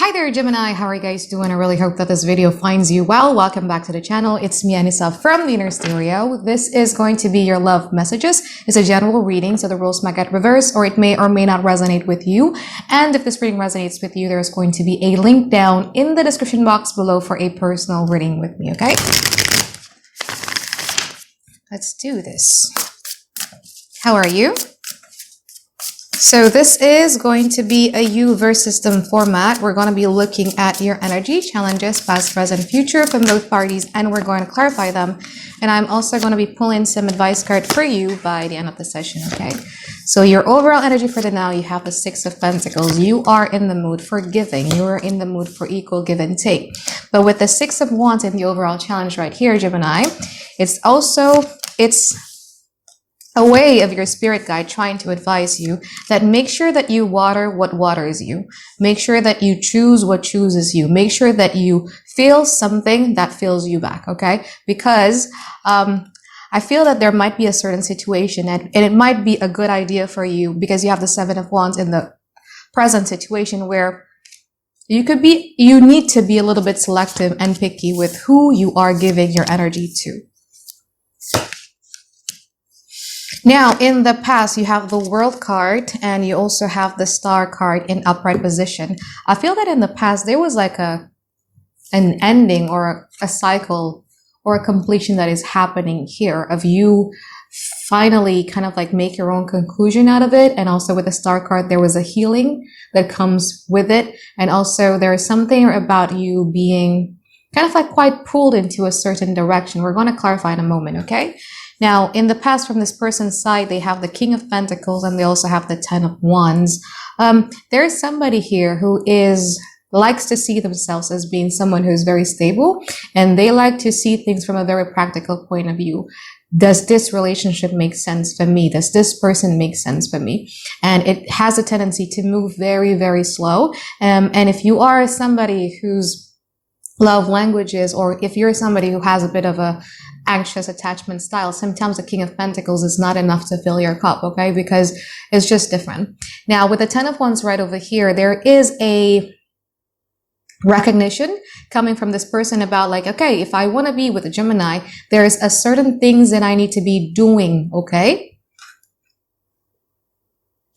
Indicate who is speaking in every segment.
Speaker 1: Hi there, Gemini. How are you guys doing? I really hope that this video finds you well. Welcome back to the channel. It's me, Anisa from the Inner Stereo. This is going to be your love messages. It's a general reading, so the rules might get reversed, or it may or may not resonate with you. And if this reading resonates with you, there's going to be a link down in the description box below for a personal reading with me, okay? Let's do this. How are you? So this is going to be a universe system format. We're going to be looking at your energy, challenges, past, present, future from both parties, and we're going to clarify them. And I'm also going to be pulling some advice card for you by the end of the session, okay? So your overall energy for the now, you have the Six of Pentacles. You are in the mood for giving. You are in the mood for equal give and take. But with the Six of Wands in the overall challenge right here, Gemini, it's a way of your spirit guide trying to advise you that make sure that you water what waters you. Make sure that you choose what chooses you. Make sure that you feel something that fills you back, okay? Because I feel that there might be a certain situation and it might be a good idea for you because you have the Seven of Wands in the present situation where you need to be a little bit selective and picky with who you are giving your energy to. Now, in the past, you have the World card and you also have the Star card in upright position. I feel that in the past, there was like an ending or a cycle or a completion that is happening here of you finally kind of like make your own conclusion out of it. And also with the Star card, there was a healing that comes with it. And also there is something about you being kind of like quite pulled into a certain direction. We're going to clarify in a moment, okay? Now, in the past, from this person's side, they have the King of Pentacles and they also have the Ten of Wands. There is somebody here who likes to see themselves as being someone who's very stable, and they like to see things from a very practical point of view. Does this relationship make sense for me? Does this person make sense for me? And it has a tendency to move very, very slow. And if you are somebody whose love languages, or if you're somebody who has a bit of a anxious attachment style, sometimes the King of Pentacles is not enough to fill your cup, okay? Because it's just different. Now, with the Ten of Wands right over here, there is a recognition coming from this person about like, okay, if I want to be with a Gemini, there's a certain things that I need to be doing, okay?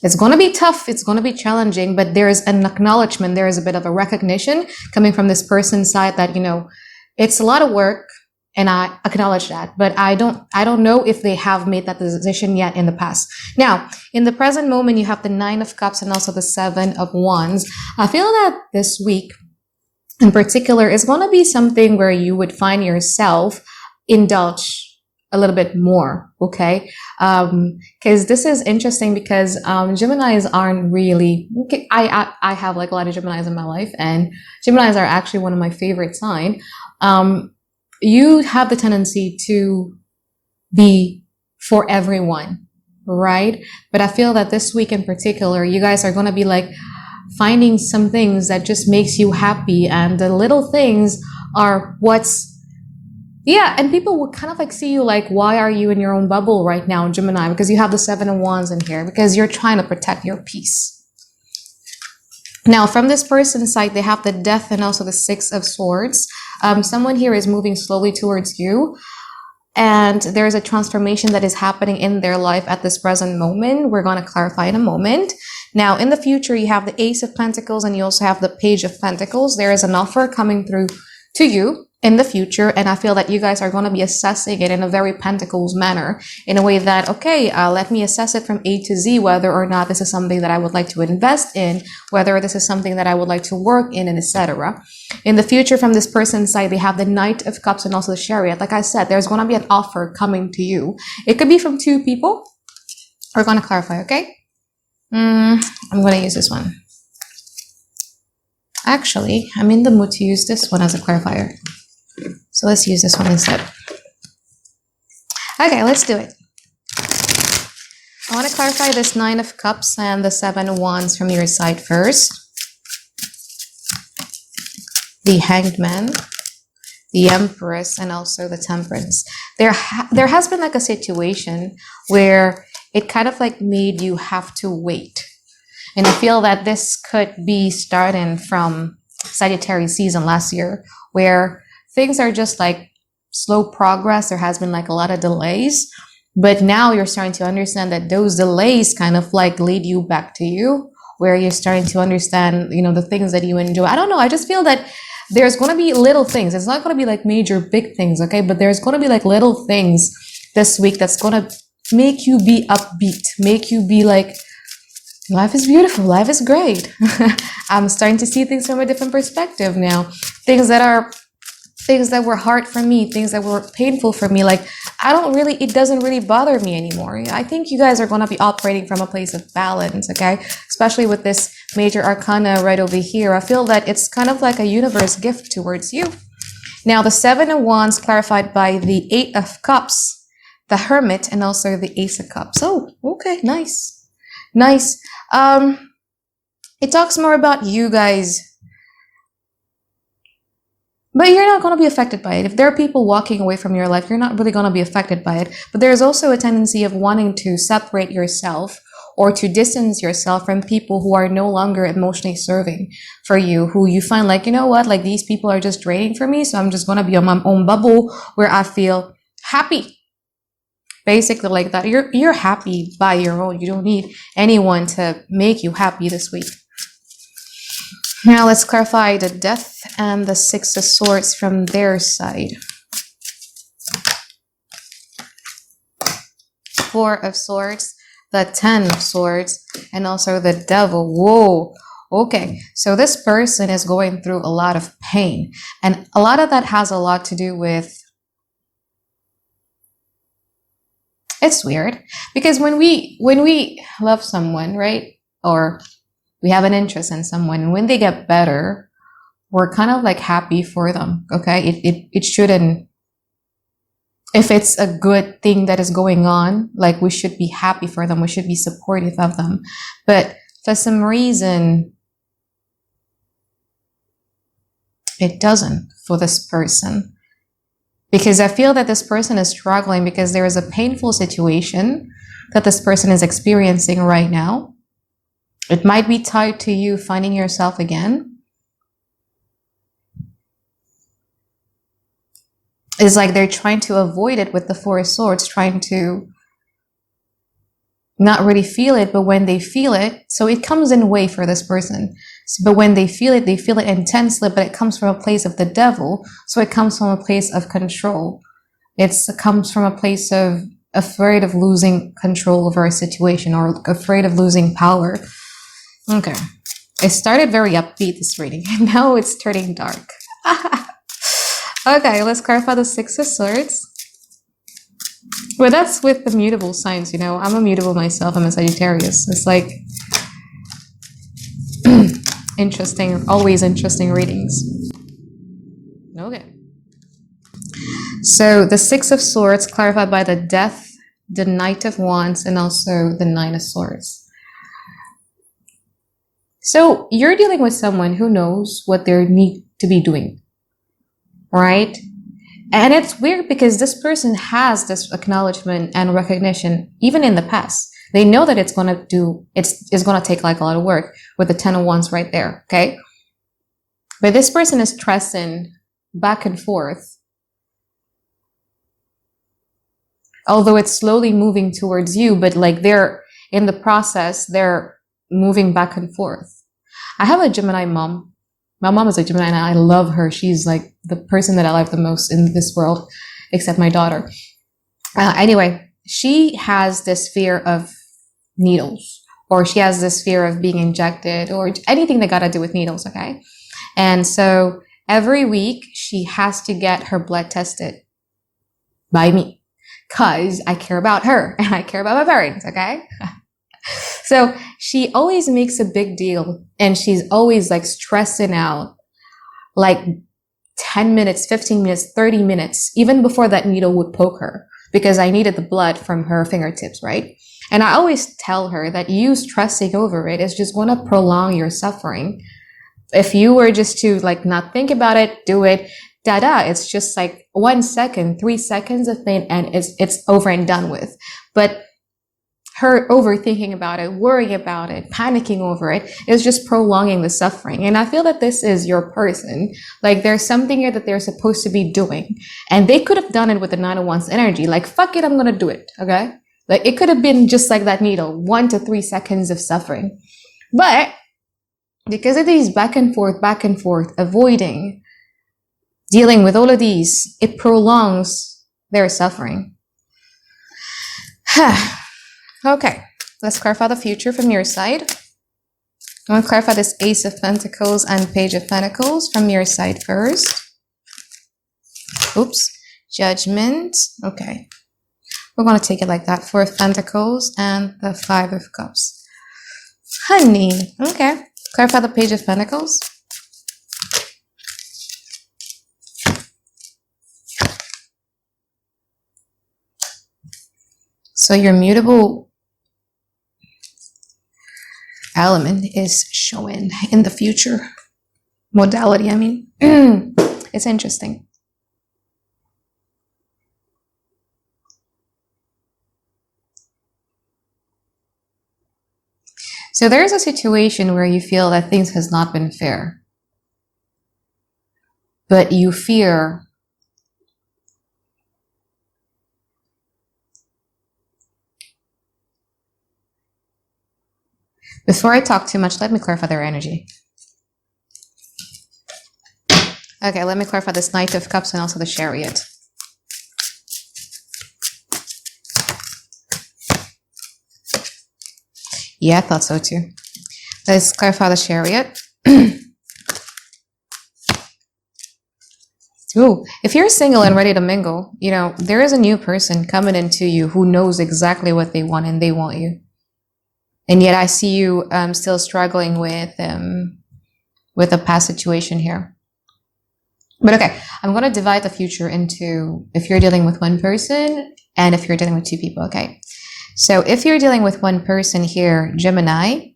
Speaker 1: It's going to be tough. It's going to be challenging, but there's an acknowledgement. There is a bit of a recognition coming from this person's side that, you know, it's a lot of work. And I acknowledge that, but I don't know if they have made that decision yet in the past. Now, in the present moment, you have the Nine of Cups and also the Seven of Wands. I feel that this week in particular is going to be something where you would find yourself indulge a little bit more, okay? Because this is interesting because Geminis aren't really, I have like a lot of Geminis in my life, and Geminis are actually one of my favorite signs. You have the tendency to be for everyone, right? But I feel that this week in particular, you guys are going to be like finding some things that just makes you happy. And the little things are and people will kind of like see you like, why are you in your own bubble right now, Gemini? Because you have the Seven of Wands in here, because you're trying to protect your peace. Now, from this person's side, they have the Death and also the Six of Swords. Someone here is moving slowly towards you, and there's a transformation that is happening in their life at this present moment. We're going to clarify in a moment. Now, in the future, you have the Ace of Pentacles and you also have the Page of Pentacles. There is an offer coming through to you in the future, and I feel that you guys are going to be assessing it in a very Pentacles manner, in a way that, okay, let me assess it from A to Z, whether or not this is something that I would like to invest in, whether this is something that I would like to work in, and etc. In the future, from this person's side, they have the Knight of Cups and also the Chariot. Like I said, there's going to be an offer coming to you. It could be from two people. We're going to clarify, okay? I'm going to use this one. Actually, I'm in the mood to use this one as a clarifier. So let's use this one instead. Okay, let's do it. I want to clarify this Nine of Cups and the Seven of Wands from your side first. The Hanged Man, the Empress, and also the Temperance. There has been like a situation where it kind of like made you have to wait. And I feel that this could be starting from Sagittarius season last year, where things are just like slow progress. There has been like a lot of delays, but now you're starting to understand that those delays kind of like lead you back to you, where you're starting to understand, the things that you enjoy. I don't know. I just feel that there's going to be little things. It's not going to be like major big things, okay? But there's going to be like little things this week that's going to make you be upbeat, make you be like, life is beautiful, life is great. I'm starting to see things from a different perspective now. Things that were hard for me, things that were painful for me, like it doesn't really bother me anymore. I think you guys are going to be operating from a place of balance, okay? Especially with this major arcana right over here. I feel that it's kind of like a universe gift towards you. Now, the 7 of Wands clarified by the 8 of Cups, the Hermit, and also the Ace of Cups. Oh, okay, nice. It talks more about you guys, but you're not going to be affected by it. If there are people walking away from your life, you're not really going to be affected by it. But there's also a tendency of wanting to separate yourself or to distance yourself from people who are no longer emotionally serving for you, who you find like, like these people are just draining for me, so I'm just going to be on my own bubble where I feel happy. Basically like that. You're happy by your own. You don't need anyone to make you happy this week. Now let's clarify the Death and the 6 of Swords from their side. 4 of Swords, the 10 of Swords, and also the Devil. Whoa. Okay, so this person is going through a lot of pain, and a lot of that has a lot to do with, it's weird, because when we love someone, right, or we have an interest in someone, and when they get better, we're kind of like happy for them, okay? It shouldn't, if it's a good thing that is going on, like we should be happy for them, we should be supportive of them. But for some reason, it doesn't for this person. Because I feel that this person is struggling because there is a painful situation that this person is experiencing right now. It might be tied to you finding yourself again. It's like they're trying to avoid it with the 4 of Swords, trying to not really feel it, but when they feel it, so it comes in a way for this person. But when they feel it intensely, but it comes from a place of the Devil, so it comes from a place of control. It comes from a place of afraid of losing control over a situation or afraid of losing power. Okay. It started very upbeat, this reading, and now it's turning dark. Okay, let's clarify the 6 of Swords. Well, that's with the mutable signs, I'm a mutable myself. I'm a Sagittarius. It's like interesting, always interesting readings. Okay. So the 6 of Swords clarified by the Death, the Knight of Wands, and also the 9 of Swords. So you're dealing with someone who knows what they need to be doing, right? And it's weird because this person has this acknowledgement and recognition even in the past. They know that it's going to take like a lot of work with the 10 of Wands right there, okay? But this person is stressing back and forth. Although it's slowly moving towards you, but like they're in the process, they're moving back and forth. I have a Gemini mom. My mom is a Gemini and I love her. She's like the person that I like the most in this world, except my daughter. Anyway, she has this fear of needles, or she has this fear of being injected, or anything that got to do with needles, okay? And so every week she has to get her blood tested by me because I care about her and I care about my parents, okay? So she always makes a big deal and she's always like stressing out like 10 minutes, 15 minutes, 30 minutes, even before that needle would poke her, because I needed the blood from her fingertips, right? And I always tell her that you stressing over it is just going to prolong your suffering. If you were just to like not think about it, do it, it's just like 1 second, 3 seconds of pain and it's over and done with. But her overthinking about it, worrying about it, panicking over it is just prolonging the suffering. And I feel that this is your person. Like there's something here that they're supposed to be doing. And they could have done it with the 9 of Wands energy. Like, fuck it, I'm going to do it. Okay? Like it could have been just like that needle, 1 to 3 seconds of suffering. But because of these back and forth, avoiding, dealing with all of these, it prolongs their suffering. Okay, let's clarify the future from your side. I want to clarify this Ace of Pentacles and Page of Pentacles from your side first. Oops, Judgment. Okay, we're going to take it like that. 4 of Pentacles and the 5 of Cups. Honey, okay. Clarify the Page of Pentacles. So your mutable element is showing in the future. Modality, I mean. It's interesting. So there's a situation where you feel that things has not been fair. But you fear before I talk too much, let me clarify their energy. Okay, let me clarify this Knight of Cups and also the Chariot. Yeah, I thought so too. Let's clarify the Chariot. Ooh, if you're single and ready to mingle, you know, there is a new person coming into you who knows exactly what they want and they want you. And yet I see you still struggling with a past situation here. But okay, I'm going to divide the future into if you're dealing with one person and if you're dealing with 2 people, okay? So if you're dealing with one person here, Gemini,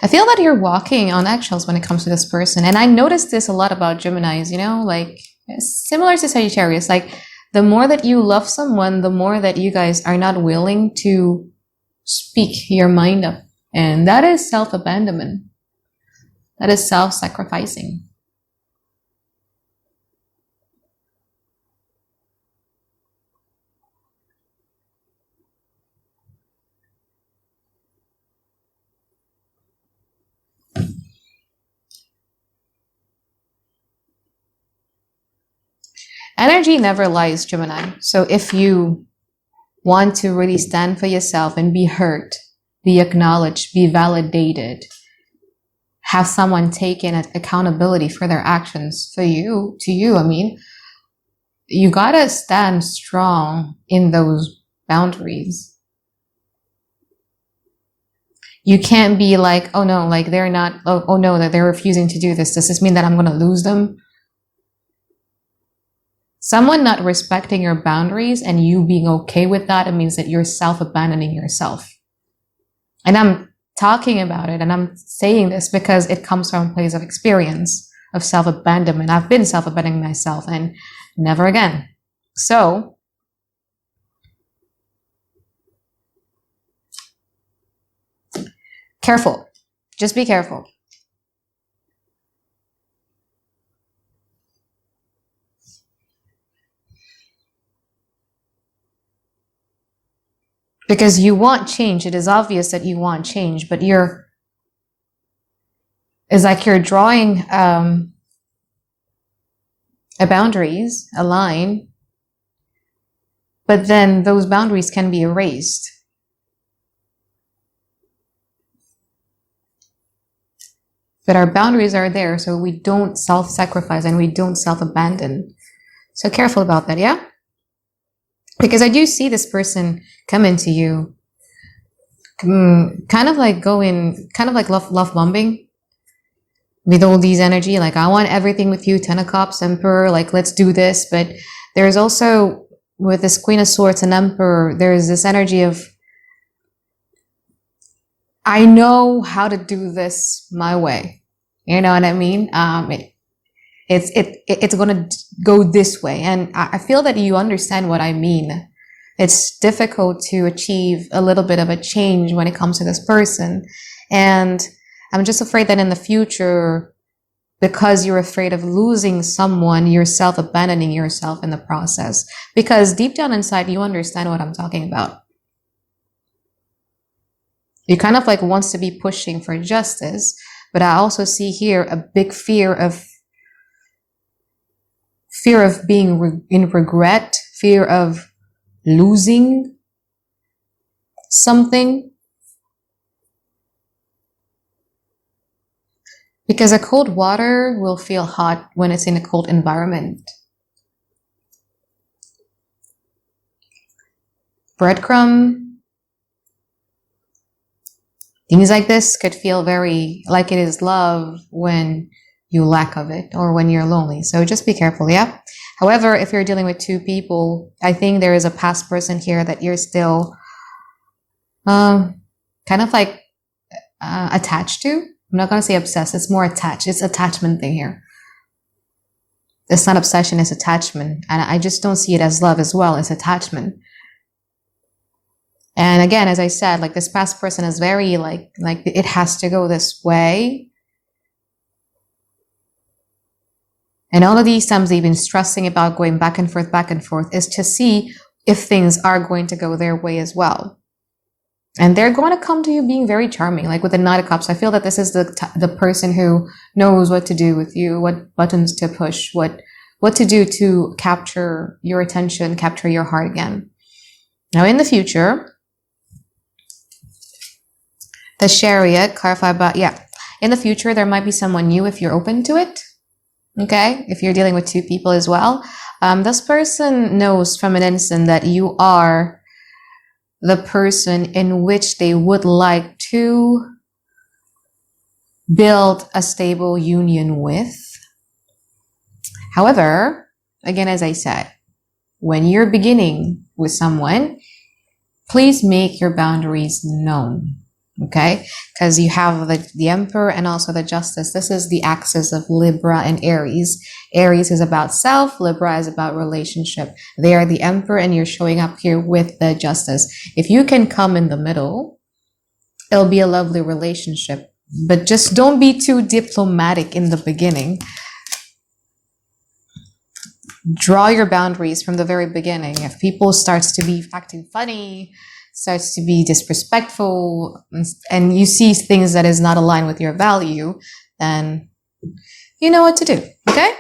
Speaker 1: I feel that you're walking on eggshells when it comes to this person. And I noticed this a lot about Geminis, you know, like similar to Sagittarius. Like the more that you love someone, the more that you guys are not willing to speak your mind up. And that is self-abandonment. That is self-sacrificing. Energy never lies, Gemini. So if you want to really stand for yourself and be heard, be acknowledged, be validated, have someone taking accountability for their actions for you, to you, I mean, you gotta stand strong in those boundaries. You can't be like, oh no, like they're not, oh no, that they're refusing to do this. Does this mean that I'm gonna lose them? Someone not respecting your boundaries and you being okay with that, it means that you're self-abandoning yourself. And I'm talking about it and I'm saying this because it comes from a place of experience, of self-abandonment. I've been self-abandoning myself and never again. So, careful. Just be careful. Because you want change. It is obvious that you want change, but it's like you're drawing a boundaries, a line, but then those boundaries can be erased. But our boundaries are there, so we don't self-sacrifice and we don't self-abandon. So careful about that, yeah? Because I do see this person coming to you, kind of like love bombing with all these energy. Like, I want everything with you, 10 of Cups, Emperor, like, let's do this. But there's also, with this Queen of Swords and Emperor, there's this energy of, I know how to do this my way. You know what I mean? It's going to go this way. And I feel that you understand what I mean. It's difficult to achieve a little bit of a change when it comes to this person. And I'm just afraid that in the future, because you're afraid of losing someone, you're self-abandoning yourself in the process. Because deep down inside, you understand what I'm talking about. You kind of like wants to be pushing for justice, but I also see here a big fear of being in regret, fear of losing something. Because a cold water will feel hot when it's in a cold environment. Breadcrumb, things like this could feel very like it is love when you lack of it or when you're lonely. So just be careful, yeah? However, if you're dealing with two people, I think there is a past person here that you're still kind of like attached to. I'm not going to say obsessed. It's more attached. It's attachment thing here. It's not obsession, it's attachment. And I just don't see it as love as well. It's attachment. And again, as I said, like this past person is very like it has to go this way. And all of these times they've been stressing about going back and forth is to see if things are going to go their way as well. And they're going to come to you being very charming. Like with the Knight of Cups, I feel that this is the person who knows what to do with you, what buttons to push, what to do to capture your attention, capture your heart again. Now in the future, the Chariot, clarify about, in the future, there might be someone new if you're open to it. Okay, if you're dealing with two people as well. This person knows from an instant that you are the person in which they would like to build a stable union with. However, again, as I said, when you're beginning with someone, please make your boundaries known. Okay, because you have the Emperor and also the Justice. This is the axis of Libra and Aries. Aries is about self, Libra is about relationship. They are the Emperor and you're showing up here with the Justice. If you can come in the middle, it'll be a lovely relationship. But just don't be too diplomatic in the beginning. Draw your boundaries from the very beginning. If people starts to be acting funny, starts to be disrespectful, and you see things that is not aligned with your value, then you know what to do, okay?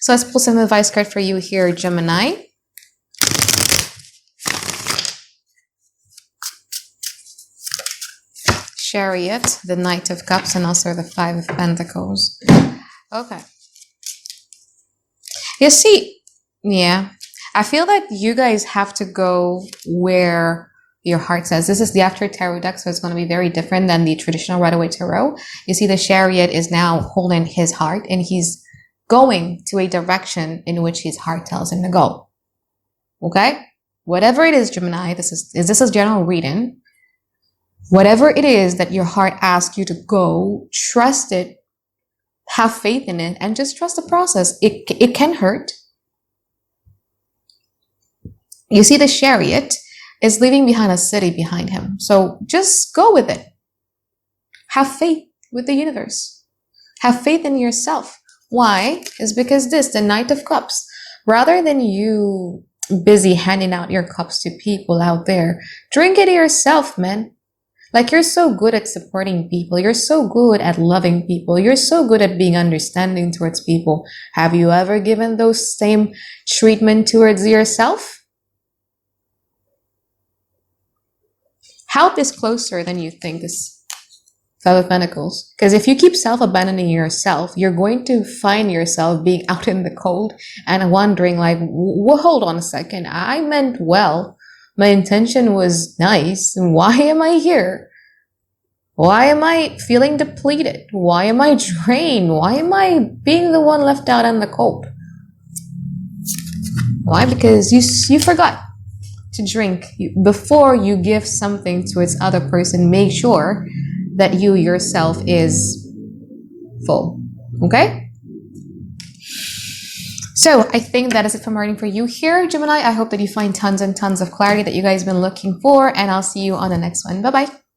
Speaker 1: So let's pull some advice card for you here, Gemini. Chariot, the Knight of Cups, and also the Five of Pentacles. Okay. You see, yeah. I feel that you guys have to go where your heart says. This is the After Tarot deck, so it's going to be very different than the traditional Right Away Tarot. You see the Chariot is now holding his heart and he's going to a direction in which his heart tells him to go. Okay? Whatever it is, Gemini, this is general reading. Whatever it is that your heart asks you to go, trust it, have faith in it, and just trust the process. It can hurt. You see the Chariot is leaving behind a city behind him. So just go with it. Have faith with the universe. Have faith in yourself. Why? Is because the Knight of Cups, rather than you busy handing out your cups to people out there, drink it yourself, man. Like you're so good at supporting people. You're so good at loving people. You're so good at being understanding towards people. Have you ever given those same treatment towards yourself? Help is closer than you think, this Five of Pentacles. Because if you keep self-abandoning yourself, you're going to find yourself being out in the cold and wondering like, well, hold on a second. I meant well. My intention was nice. Why am I here? Why am I feeling depleted? Why am I drained? Why am I being the one left out in the cold? Why? Because you forgot to drink. Before you give something to its other person, make sure that you yourself is full. Okay? So I think that is it for my reading for you here, Gemini. I hope that you find tons and tons of clarity that you guys have been looking for, and I'll see you on the next one. Bye-bye.